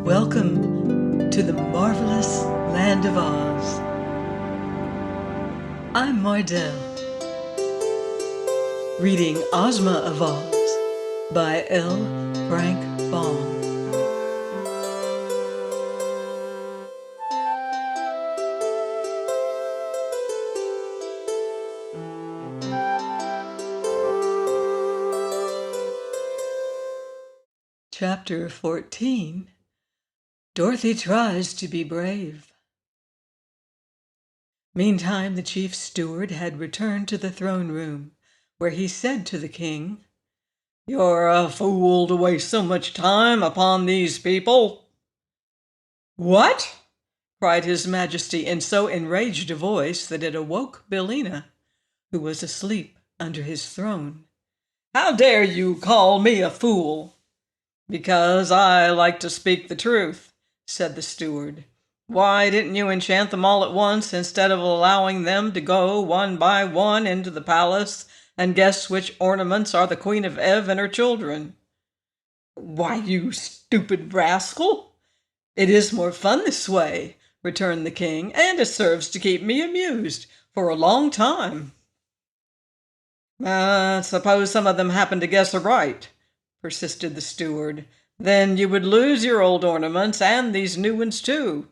Welcome to the marvelous land of Oz. I'm Mardell, reading Ozma of Oz by L. Frank Baum. Chapter 14. Dorothy tries to be brave. Meantime, the chief steward had returned to the throne room, where he said to the king, "You're a fool to waste so much time upon these people." "What?" cried his majesty in so enraged a voice that it awoke Billina, who was asleep under his throne. "How dare you call me a fool?" "Because I like to speak the truth," said the steward. "Why didn't you enchant them all at once instead of allowing them to go one by one into the palace and guess which ornaments are the Queen of Ev and her children?" "Why, you stupid rascal!" "It is more fun this way," returned the king, "and it serves to keep me amused for a long time." Suppose some of them happen to guess aright," persisted the steward. "Then you would lose your old ornaments and these new ones too."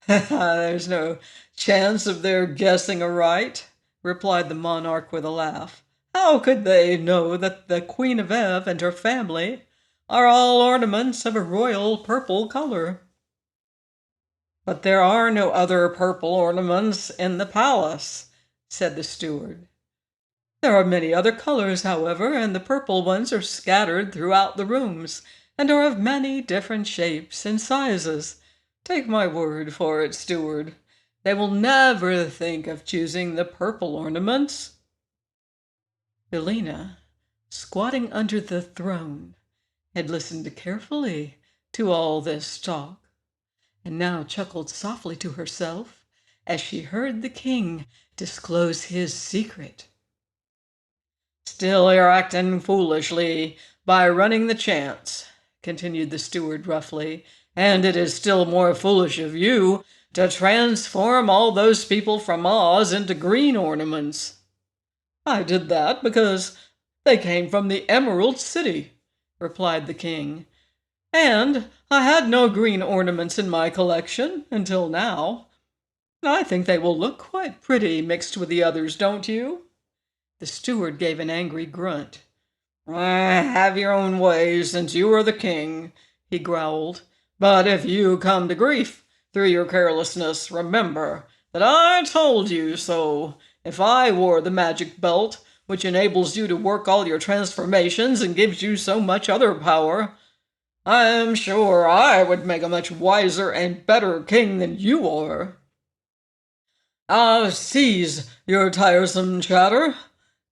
"There's no chance of their guessing aright," replied the monarch with a laugh. "How could they know that the Queen of Ev and her family are all ornaments of a royal purple color?" "But there are no other purple ornaments in the palace," said the steward. "There are many other colors, however, and the purple ones are scattered throughout the rooms and are of many different shapes and sizes. Take my word for it, steward, they will never think of choosing the purple ornaments." Billina, squatting under the throne, had listened carefully to all this talk, and now chuckled softly to herself as she heard the king disclose his secret. "Still you're acting foolishly by running the chance," continued the steward roughly, "and it is still more foolish of you to transform all those people from Oz into green ornaments." "I did that because they came from the Emerald City," replied the king, "and I had no green ornaments in my collection until now. I think they will look quite pretty mixed with the others, don't you?" The steward gave an angry grunt. "Have your own way, since you are the king," he growled. "But if you come to grief through your carelessness, remember that I told you so. If I wore the magic belt, which enables you to work all your transformations and gives you so much other power, I am sure I would make a much wiser and better king than you are." Cease your tiresome chatter,"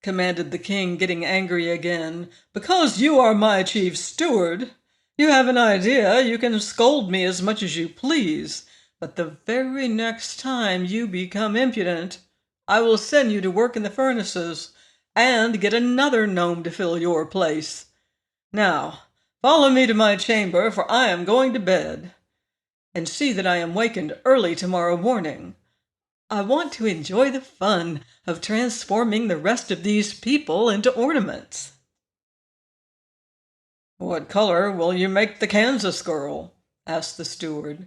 commanded the king, getting angry again. "Because you are my chief steward, you have an idea you can scold me as much as you please, but the very next time you become impudent, I will send you to work in the furnaces and get another gnome to fill your place. Now, follow me to my chamber, for I am going to bed. And see that I am wakened early tomorrow morning. I want to enjoy the fun of transforming the rest of these people into ornaments." "What color will you make the Kansas girl?" asked the steward.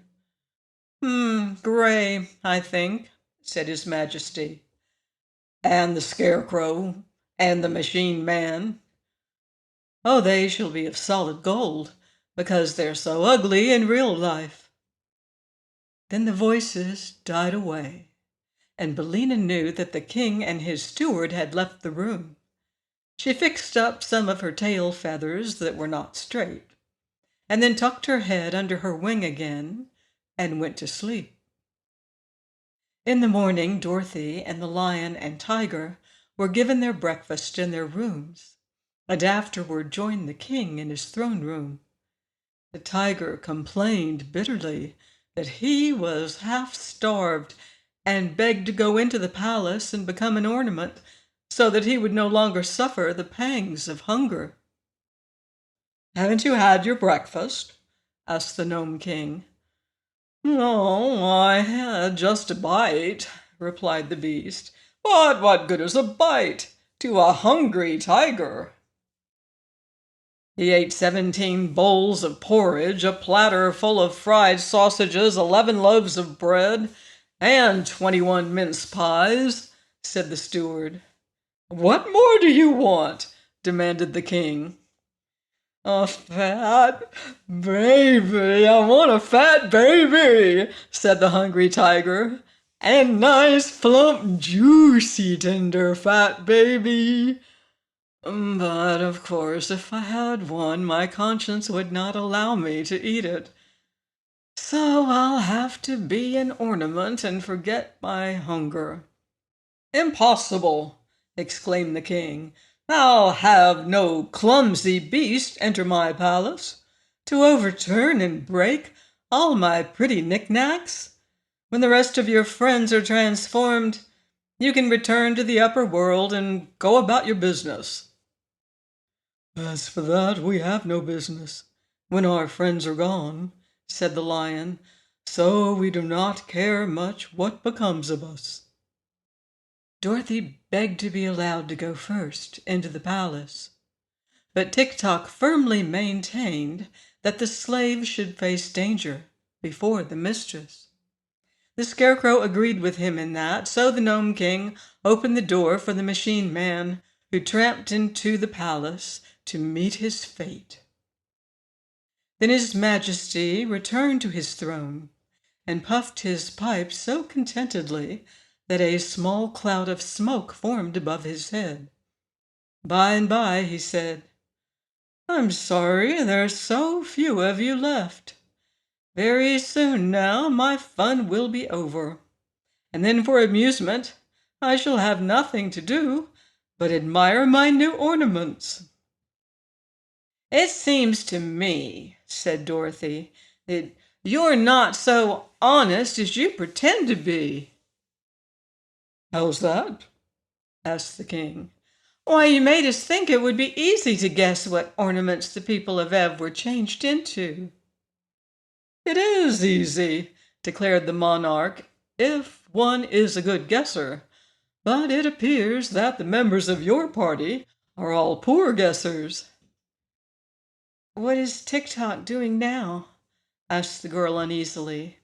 Gray, I think," said his majesty. "And the scarecrow and the machine man?" "Oh, they shall be of solid gold, because they're so ugly in real life." Then the voices died away, and Billina knew that the king and his steward had left the room. She fixed up some of her tail feathers that were not straight, and then tucked her head under her wing again and went to sleep. In the morning, Dorothy and the lion and tiger were given their breakfast in their rooms, and afterward joined the king in his throne room. The tiger complained bitterly that he was half starved and begged to go into the palace and become an ornament so that he would no longer suffer the pangs of hunger. "Haven't you had your breakfast?" asked the Gnome King. "No, I had just a bite," replied the beast. "But what good is a bite to a hungry tiger?" He ate 17 bowls of porridge, a platter full of fried sausages, 11 loaves of bread, and 21 mince pies, said the steward. "What more do you want?" demanded the king. "A fat baby, I want a fat baby," said the hungry tiger. "And nice, plump, juicy, tender fat baby. But, of course, if I had one, my conscience would not allow me to eat it. So I'll have to be an ornament and forget my hunger." "Impossible!" exclaimed the king. "I'll have no clumsy beast enter my palace to overturn and break all my pretty knickknacks. When the rest of your friends are transformed, you can return to the upper world and go about your business." "As for that, we have no business when our friends are gone," said the lion, "so we do not care much what becomes of us." Dorothy begged to be allowed to go first into the palace, but Tik-Tok firmly maintained that the slave should face danger before the mistress. The Scarecrow agreed with him in that, so the Gnome King opened the door for the machine man, who tramped into the palace to meet his fate. Then His Majesty returned to his throne and puffed his pipe so contentedly that a small cloud of smoke formed above his head. By and by he said, "I'm sorry there's so few of you left. Very soon now my fun will be over, and then for amusement I shall have nothing to do but admire my new ornaments." "It seems to me," said Dorothy, "that you're not so honest as you pretend to be." "How's that?" asked the king. "Why, you made us think it would be easy to guess what ornaments the people of Ev were changed into." "It is easy," declared the monarch, "if one is a good guesser. But it appears that the members of your party are all poor guessers." "What is Tik-Tok doing now?" asked the girl uneasily.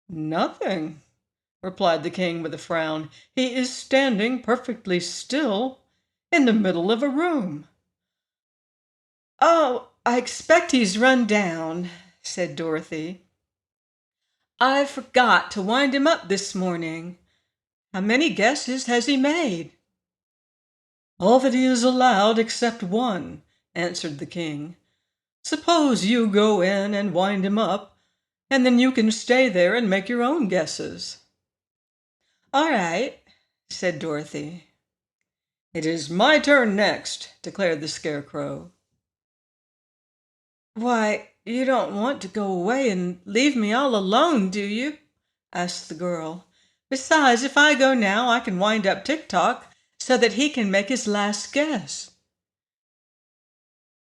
"Nothing," replied the king with a frown. "He is standing perfectly still in the middle of a room." "Oh, I expect he's run down," said Dorothy. "I forgot to wind him up this morning. How many guesses has he made?" "All that he is allowed except one," answered the king. "Suppose you go in and wind him up, and then you can stay there and make your own guesses." "All right," said Dorothy. "It is my turn next," declared the Scarecrow. "Why, you don't want to go away and leave me all alone, do you?" asked the girl. "Besides, if I go now, I can wind up Tik-Tok so that he can make his last guess."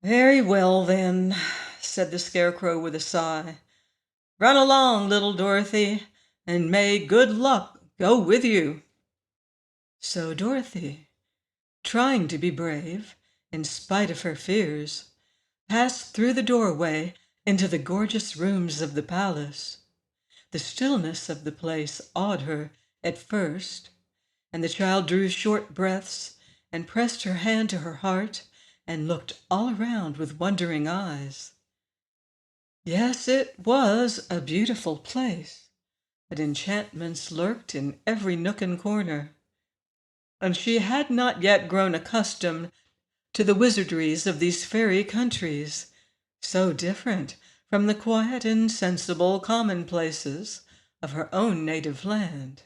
"Very well, then," said the Scarecrow with a sigh. "Run along, little Dorothy, and may good luck go with you." So Dorothy, trying to be brave in spite of her fears, passed through the doorway into the gorgeous rooms of the palace. The stillness of the place awed her at first, and the child drew short breaths and pressed her hand to her heart and looked all around with wondering eyes. Yes, it was a beautiful place, but enchantments lurked in every nook and corner, and she had not yet grown accustomed to the wizardries of these fairy countries, so different from the quiet and sensible commonplaces of her own native land.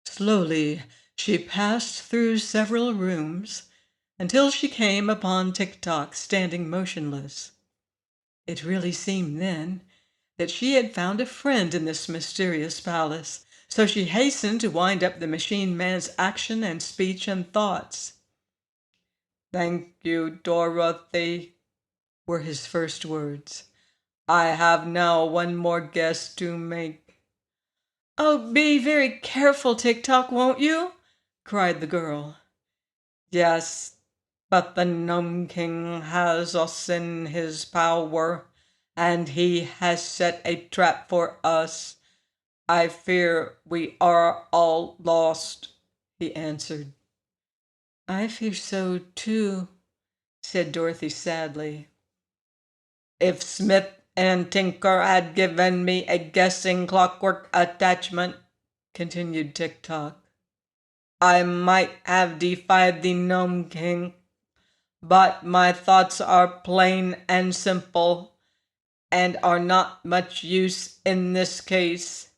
Slowly she passed through several rooms until she came upon Tik-Tok standing motionless. It really seemed then that she had found a friend in this mysterious palace, so she hastened to wind up the machine man's action and speech and thoughts. "Thank you, Dorothy," were his first words. "I have now one more guess to make." "Oh, be very careful, Tick-Tock, won't you?" cried the girl. "Yes, but the Gnome King has us in his power, and he has set a trap for us. I fear we are all lost," he answered. "I fear so too," said Dorothy sadly. "If Smith and Tinker had given me a guessing clockwork attachment," continued Tick-Tock, "I might have defied the Gnome King. But my thoughts are plain and simple, and are not much use in this case."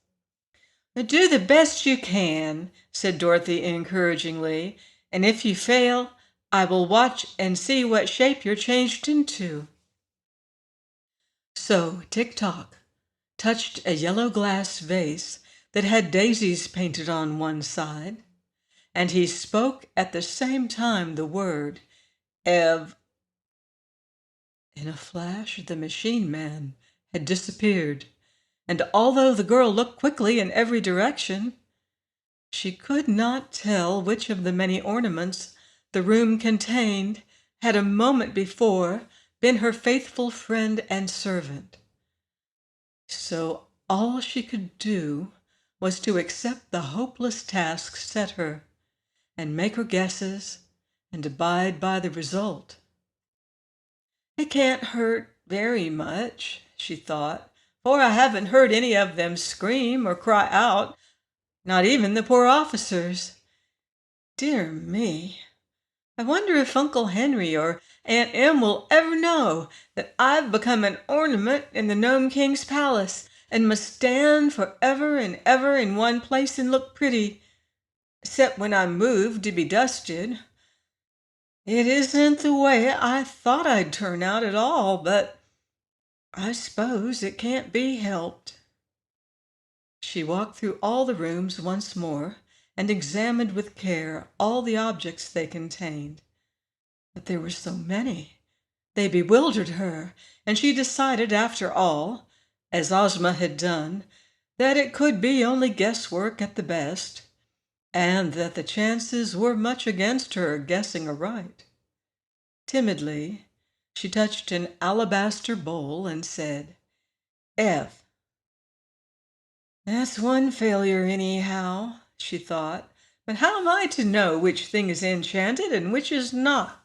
"Do the best you can," said Dorothy encouragingly, "and if you fail, I will watch and see what shape you're changed into." So Tick-Tock touched a yellow glass vase that had daisies painted on one side, and he spoke at the same time the word "Ev." In a flash, the machine man had disappeared, and although the girl looked quickly in every direction, she could not tell which of the many ornaments the room contained had a moment before been her faithful friend and servant. So all she could do was to accept the hopeless task set her, and make her guesses, and abide by the result. "It can't hurt very much," she thought, "for I haven't heard any of them scream or cry out, not even the poor officers. Dear me, I wonder if Uncle Henry or Aunt Em will ever know that I've become an ornament in the Gnome King's palace, and must stand for ever and ever in one place and look pretty, except when I'm moved to be dusted. It isn't the way I thought I'd turn out at all, but I suppose it can't be helped." She walked through all the rooms once more, and examined with care all the objects they contained. But there were so many, they bewildered her, and she decided after all, as Ozma had done, that it could be only guesswork at the best, and that the chances were much against her guessing aright. Timidly, she touched an alabaster bowl and said, "F." "That's one failure anyhow," she thought, "but how am I to know which thing is enchanted and which is not?"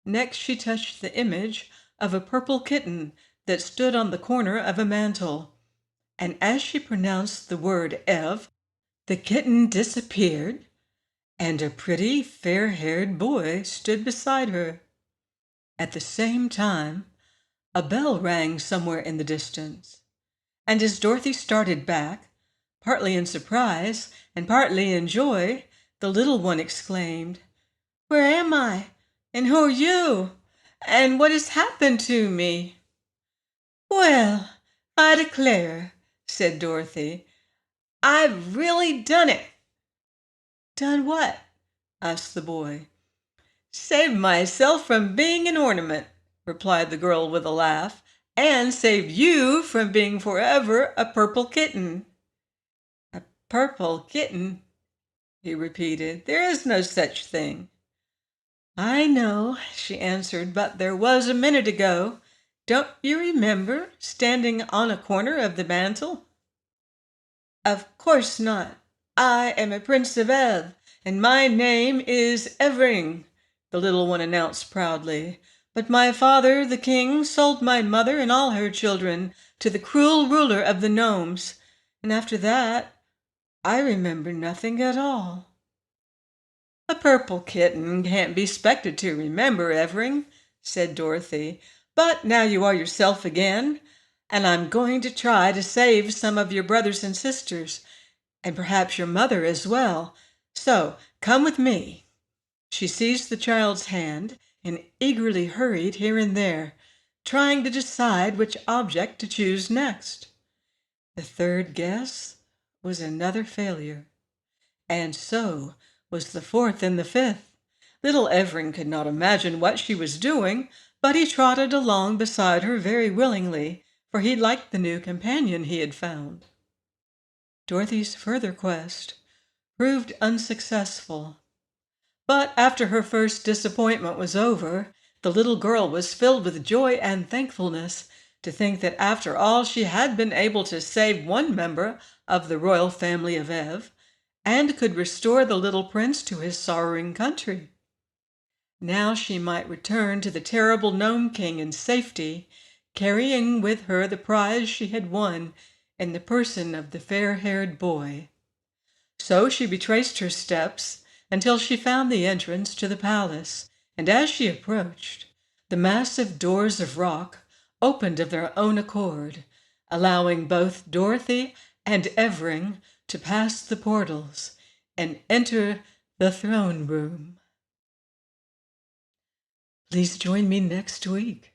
Next she touched the image of a purple kitten that stood on the corner of a mantel, and as she pronounced the word "Ev," the kitten disappeared, and a pretty fair-haired boy stood beside her. At the same time, a bell rang somewhere in the distance, and as Dorothy started back, partly in surprise and partly in joy, the little one exclaimed, "Where am I? And who are you? And what has happened to me?" "Well, I declare," said Dorothy, "I've really done it." "Done what?" asked the boy. "Saved myself from being an ornament," replied the girl with a laugh, "and saved you from being forever a purple kitten." "A purple kitten?" he repeated. "There is no such thing." "I know," she answered, "but there was a minute ago. Don't you remember, standing on a corner of the mantel?" "Of course not. I am a Prince of Ev, and my name is Evring," the little one announced proudly. "But my father, the king, sold my mother and all her children to the cruel ruler of the gnomes, and after that I remember nothing at all." "A purple kitten can't be expected to remember, Evering," said Dorothy. "But now you are yourself again, and I'm going to try to save some of your brothers and sisters, and perhaps your mother as well. So come with me." She seized the child's hand and eagerly hurried here and there, trying to decide which object to choose next. The third guess was another failure, and so was the fourth and the fifth. Little Evering could not imagine what she was doing, but he trotted along beside her very willingly, for he liked the new companion he had found. Dorothy's further quest proved unsuccessful, but after her first disappointment was over, the little girl was filled with joy and thankfulness to think that after all she had been able to save one member of the royal family of Ev and could restore the little prince to his sorrowing country. Now she might return to the terrible Gnome King in safety, carrying with her the prize she had won in the person of the fair-haired boy. So she retraced her steps until she found the entrance to the palace, and as she approached, the massive doors of rock opened of their own accord, allowing both Dorothy and Evering to pass the portals and enter the throne room. Please join me next week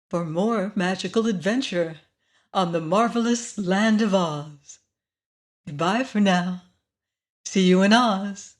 for more magical adventure on the marvelous land of Oz. Goodbye for now. See you in Oz.